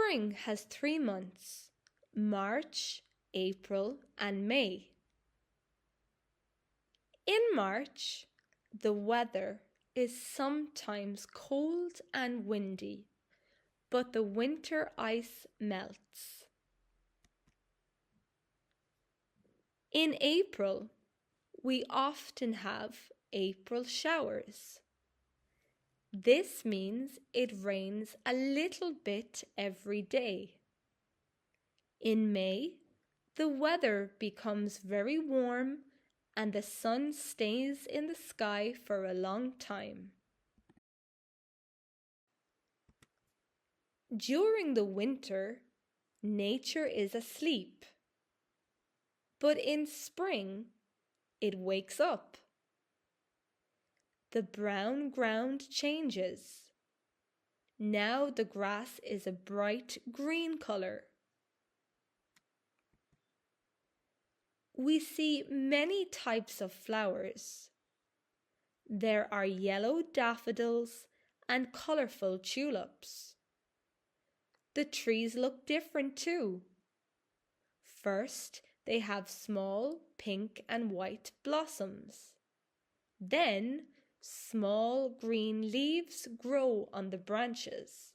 Spring has 3 months: March, April, and May. In March, the weather is sometimes cold and windy, but the winter ice melts. In April, we often have April showers. This means it rains a little bit every day. In May, the weather becomes very warm and the sun stays in the sky for a long time. During the winter, nature is asleep. But in spring, it wakes up. The brown ground changes. Now the grass is a bright green color. We see many types of flowers. There are yellow daffodils and colorful tulips. The trees look different too. First, they have small pink and white blossoms. Then, small green leaves grow on the branches.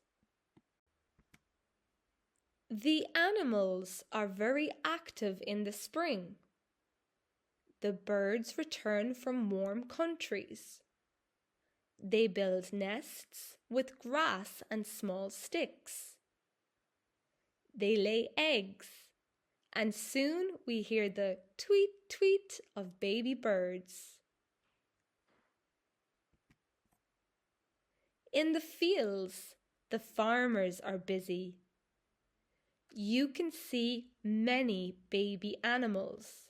The animals are very active in the spring. The birds return from warm countries. They build nests with grass and small sticks. They lay eggs, and soon we hear the tweet tweet of baby birds. In the fields, the farmers are busy. You can see many baby animals.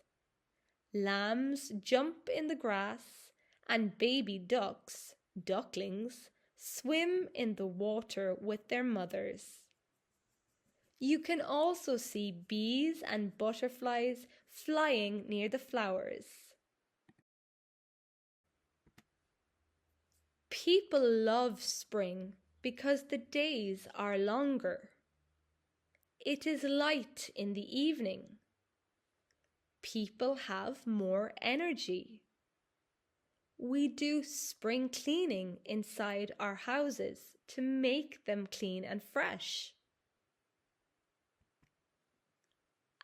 Lambs jump in the grass, and baby ducks, ducklings, swim in the water with their mothers. You can also see bees and butterflies flying near the flowers. People love spring because the days are longer. It is light in the evening. People have more energy. We do spring cleaning inside our houses to make them clean and fresh.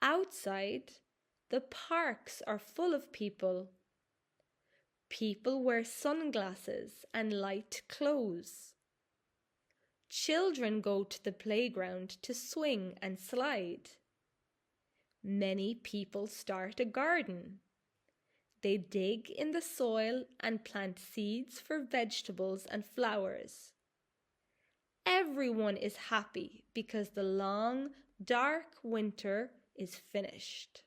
Outside, the parks are full of people. People wear sunglasses and light clothes. Children go to the playground to swing and slide. Many people start a garden. They dig in the soil and plant seeds for vegetables and flowers. Everyone is happy because the long, dark winter is finished.